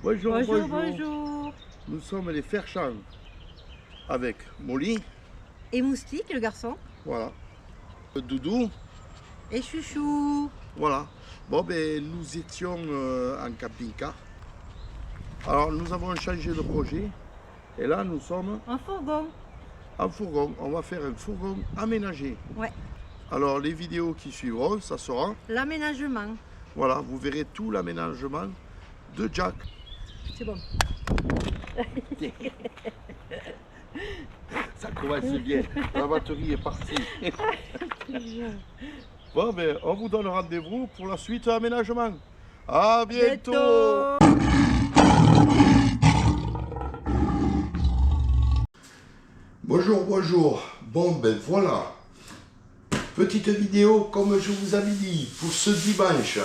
Bonjour, Bonjour, bonjour. bonjour. Nous sommes les Ferchamps avec Molly, Et Moustique, le garçon. voilà. Doudou, Et Chouchou. voilà. Bon, ben, nous étions en camping-car. Alors, nous avons changé de projet. Et là, nous sommes En fourgon. en fourgon. On va faire un fourgon aménagé. Ouais. Alors, les vidéos qui suivront, ça sera, L'aménagement. voilà, vous verrez tout l'aménagement de Jack. C'est bon. Ça commence bien. La batterie est partie. Bon, ben, on vous donne rendez-vous pour la suite aménagement. À bientôt. Bonjour, bonjour. Bon, ben voilà. Petite vidéo comme je vous avais dit pour ce dimanche.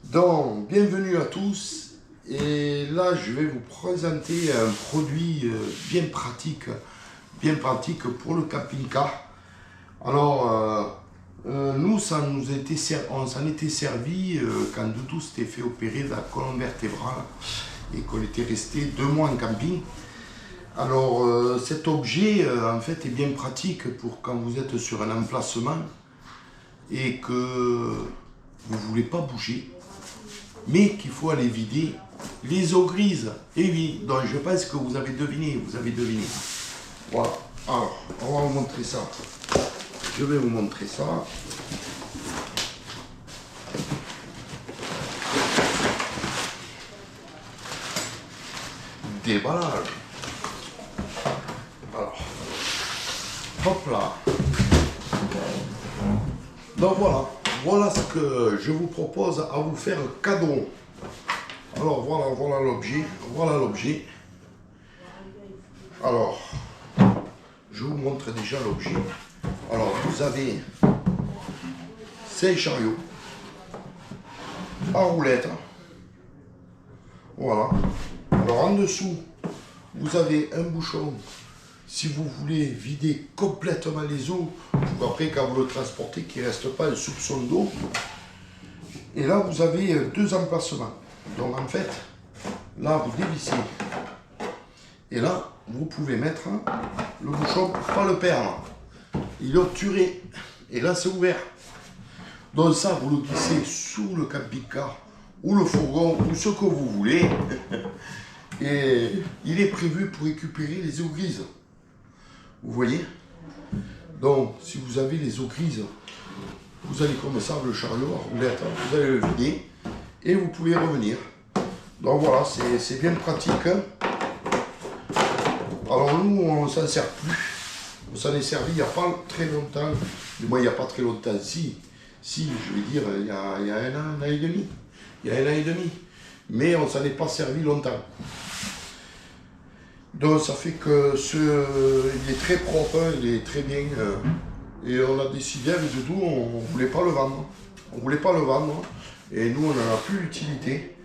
Donc, bienvenue à tous. Et là, je vais vous présenter un produit bien pratique pour le camping-car. Alors, nous, on s'en était servi quand Doudou s'était fait opérer de la colonne vertébrale et qu'on était resté 2 mois en camping. Alors, cet objet, en fait, est bien pratique pour quand vous êtes sur un emplacement et que vous ne voulez pas bouger, mais qu'il faut aller vider les eaux grises. Et oui, donc je pense que vous avez deviné, Voilà. Alors, on va vous montrer ça. Je vais vous montrer ça. Déballage. Alors, hop là. Donc voilà ce que je vous propose à vous faire cadeau. Alors voilà l'objet. Alors, je vous montre déjà l'objet. Alors, vous avez 5 chariots à roulettes. Voilà. Alors, en dessous, vous avez un bouchon si vous voulez vider complètement les eaux pour après, quand vous le transportez, qu'il ne reste pas un soupçon d'eau. Et là, vous avez 2 emplacements. Donc, en fait, là, vous dévissez. Et là, vous pouvez mettre le bouchon pour ne pas le perdre. Il est obturé. Et là, c'est ouvert. Donc ça, vous le glissez sous le camping-car ou le fourgon ou ce que vous voulez. Et il est prévu pour récupérer les eaux grises. Vous voyez? Donc, si vous avez les eaux grises, vous allez comme ça, le chariot à roulette, vous allez le vider et vous pouvez revenir. Donc voilà, c'est bien pratique. Alors nous, on ne s'en sert plus. On s'en est servi il n'y a pas très longtemps. Du moins, il n'y a pas très longtemps. Si, je vais dire, il y a un an et demi. Mais on ne s'en est pas servi longtemps. Donc ça fait que il est très propre, il est très bien. Et on a décidé avec Doudou, on ne voulait pas le vendre. Et nous, on n'en a plus l'utilité.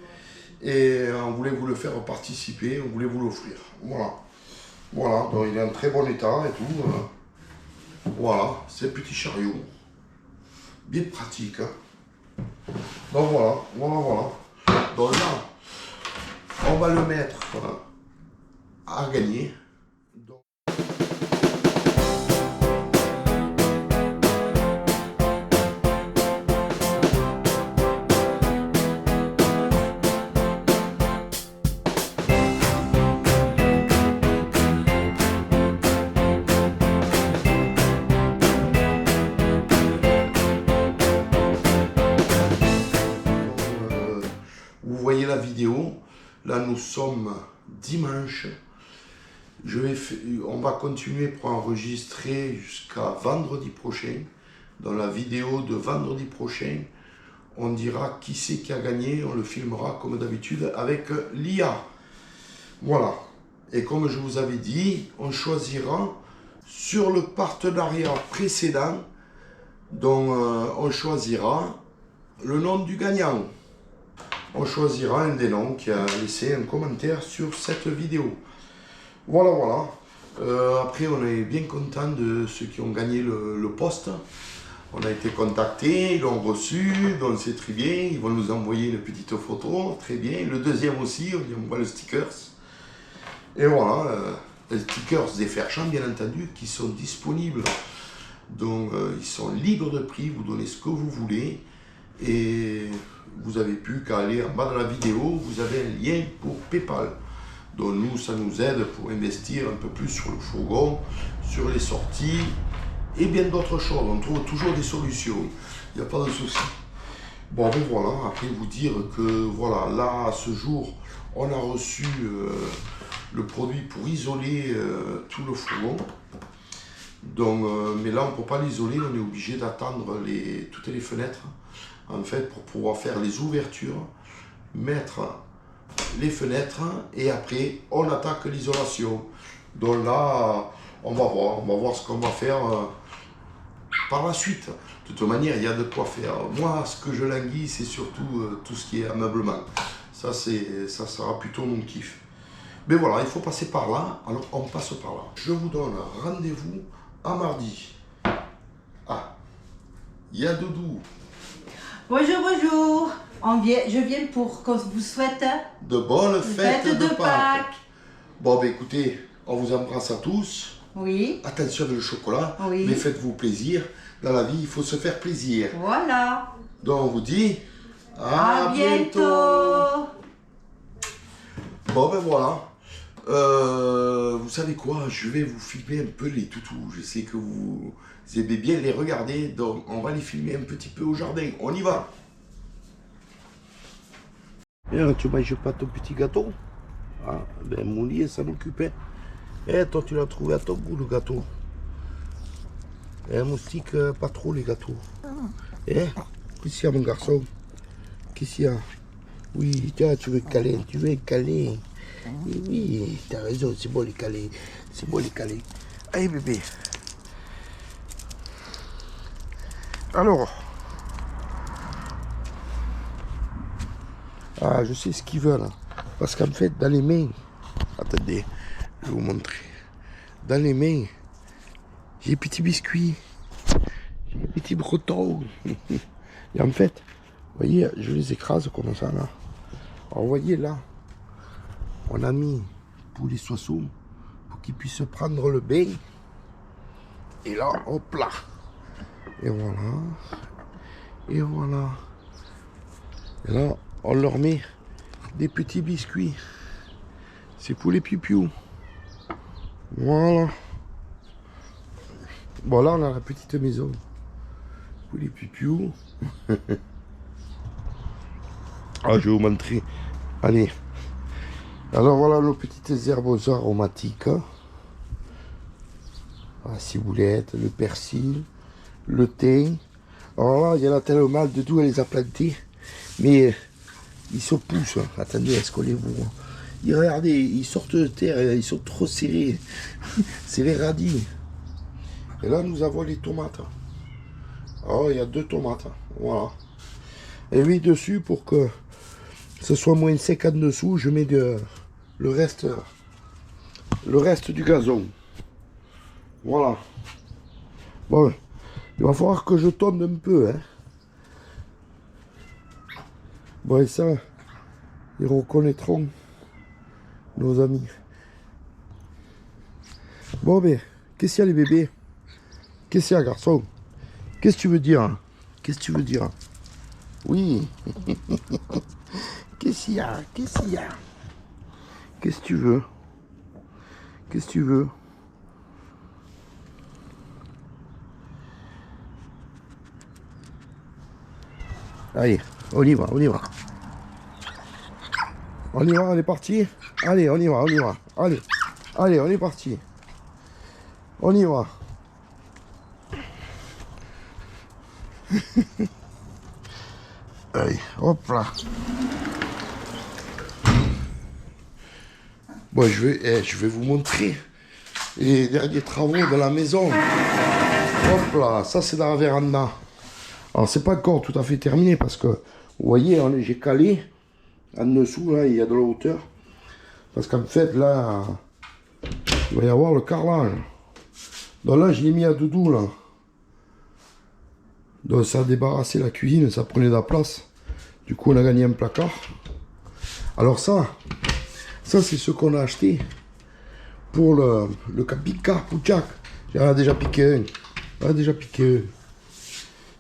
Et on voulait vous le faire participer, on voulait vous l'offrir. Voilà, donc il est en très bon état et tout. Voilà, c'est un petit chariot. Bien pratique. Donc voilà. Donc là, on va le mettre à gagner. Vous voyez la vidéo, là nous sommes dimanche, on va continuer pour enregistrer jusqu'à vendredi prochain. Dans la vidéo de vendredi prochain, on dira qui c'est qui a gagné, on le filmera comme d'habitude avec l'IA. Voilà, et comme je vous avais dit, on choisira sur le partenariat précédent, dont on choisira le nom du gagnant. On choisira un des noms qui a laissé un commentaire sur cette vidéo. Voilà. Après, on est bien content de ceux qui ont gagné le poste. On a été contactés, ils l'ont reçu, donc c'est très bien. Ils vont nous envoyer une petite photo, très bien. Le deuxième aussi, on lui envoie le stickers. Et voilà, les stickers des Fairchamp, bien entendu, qui sont disponibles. Donc ils sont libres de prix, vous donnez ce que vous voulez. Et vous n'avez plus qu'à aller en bas de la vidéo, vous avez un lien pour PayPal. Donc nous, ça nous aide pour investir un peu plus sur le fourgon, sur les sorties et bien d'autres choses. On trouve toujours des solutions, il n'y a pas de souci. Bon, ben voilà, après vous dire que voilà, là, à ce jour, on a reçu le produit pour isoler tout le fourgon. Donc, mais là, on ne peut pas l'isoler, on est obligé d'attendre toutes les fenêtres, en fait, pour pouvoir faire les ouvertures, mettre les fenêtres et après on attaque l'isolation. Donc là on va voir ce qu'on va faire par la suite. De toute manière, il y a de quoi faire. Moi, ce que je languis, c'est surtout tout ce qui est ameublement. Ça sera plutôt mon kiff. Mais voilà, il faut passer par là, alors on passe par là. Je vous donne rendez-vous à mardi. Ah, il y a Doudou. Bonjour, bonjour. Je viens pour qu'on vous souhaite De bonnes fêtes de Pâques. Bon, ben écoutez, on vous embrasse à tous. Oui. Attention avec le chocolat, Oui. mais faites-vous plaisir. Dans la vie, il faut se faire plaisir. Voilà. Donc, on vous dit À bientôt. Bon, ben voilà. Vous savez quoi? Je vais vous filmer un peu les toutous. Je sais que vous aimez bien les regarder, donc on va les filmer un petit peu au jardin. On y va. Et tu manges pas ton petit gâteau? Ah, ben mon lit, ça m'occupait. Eh, toi, tu l'as trouvé à ton goût, le gâteau. Eh, moustique, pas trop les gâteaux. Eh, qu'est-ce qu'il y a, mon garçon? Qu'est-ce qu'il y a? Oui, tiens, tu veux caler, tu veux caler. Et oui, t'as raison, c'est bon les caler. C'est bon les caler. Allez, bébé. Alors. Ah, je sais ce qu'il veut là. Parce qu'en fait, dans les mains. Attendez, je vais vous montrer. Dans les mains, j'ai des petits biscuits. J'ai des petits bretons. Et en fait, vous voyez, je les écrase comme ça là. Alors, vous voyez là, on a mis pour les soissons, pour qu'ils puissent prendre le bain. Et là, hop là. Et voilà. Et voilà. Et là, on leur met des petits biscuits. C'est pour les pipious. Voilà. Bon, là, on a la petite maison. Pour les pipious. Ah, je vais vous montrer. Allez. Alors, voilà nos petites herbes aromatiques. La ciboulette, le persil, le thym. Alors là, il y en a tellement de tout, elle les a plantés. Mais ils se poussent. Attendez, est-ce qu'on les voit? Regardez, ils sortent de terre, ils sont trop serrés. C'est les radis. Et là, nous avons les tomates. Alors, il y a 2 tomates. Voilà. Et oui, dessus, pour que ce soit moins sec en dessous, je mets le reste du gazon. Voilà. Bon, il va falloir que je tonde un peu, hein. Bon, et ça, ils reconnaîtront nos amis. Bon, ben, qu'est-ce qu'il y a, les bébés? Qu'est-ce qu'il y a, garçon? Qu'est-ce que tu veux dire? Qu'est-ce que tu veux dire? Oui. Qu'est-ce qu'il y a? Qu'est-ce qu'il y a? Qu'est-ce que tu veux? Qu'est-ce que tu veux? Allez, on y va, on y va. On y va, on est parti. Allez, on y va, on y va. Allez, allez, on est parti. On y va. Allez, hop là. Bon, je vais vous montrer les derniers travaux de la maison. Hop là, ça c'est dans la véranda. Alors c'est pas encore tout à fait terminé parce que, vous voyez, j'ai calé. En dessous, là, il y a de la hauteur. Parce qu'en fait, là, il va y avoir le carrelage. Donc là, je l'ai mis à Doudou, là. Donc ça a débarrassé la cuisine, ça prenait de la place. Du coup on a gagné un placard. Alors ça c'est ce qu'on a acheté pour le pick-up pour Jack. J'en ai déjà piqué un.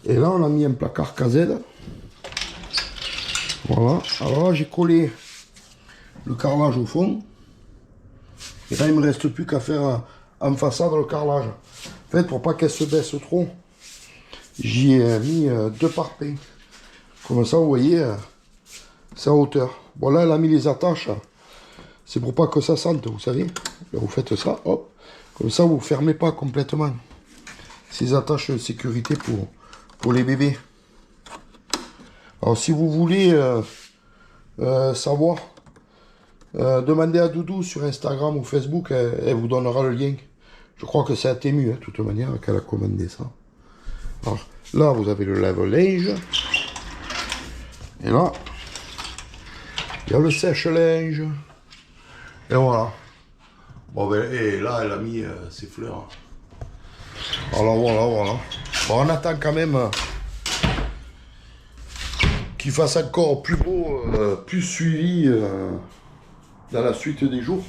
Et là on a mis un placard KZ. Voilà. Alors là j'ai collé le carrelage au fond. Et là il me reste plus qu'à faire en façade le carrelage. En fait pour pas qu'elle se baisse trop, j'y ai mis 2 parpaings. Comme ça vous voyez, c'est en hauteur. Bon là elle a mis les attaches. C'est pour pas que ça sente, vous savez. Là, vous faites ça, hop. Comme ça, vous ne fermez pas complètement. Ces attaches de sécurité pour les bébés. Alors, si vous voulez savoir, demandez à Doudou sur Instagram ou Facebook, elle vous donnera le lien. Je crois que c'est à Temu, de toute manière, qu'elle a commandé ça. Alors, là, vous avez le lave-linge. Et là, il y a le sèche-linge. Et voilà. Bon ben, et là, elle a mis ses fleurs. Alors voilà. Bon, on attend quand même qu'il fasse encore plus beau, plus suivi dans la suite des jours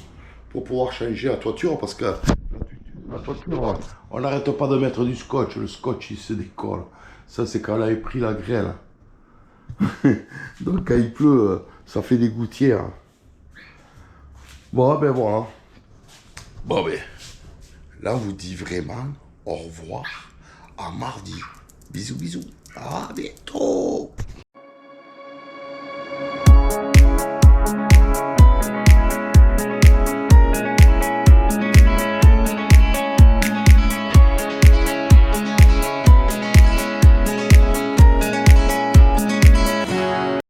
pour pouvoir changer la toiture parce que la toiture, on n'arrête pas de mettre du scotch. Le scotch, il se décolle. Ça, c'est quand elle avait pris la grêle. Donc, quand il pleut, ça fait des gouttières. Bon, ben voilà. Bon, ben, là, on vous dit vraiment au revoir à mardi. Bisous, bisous. À bientôt.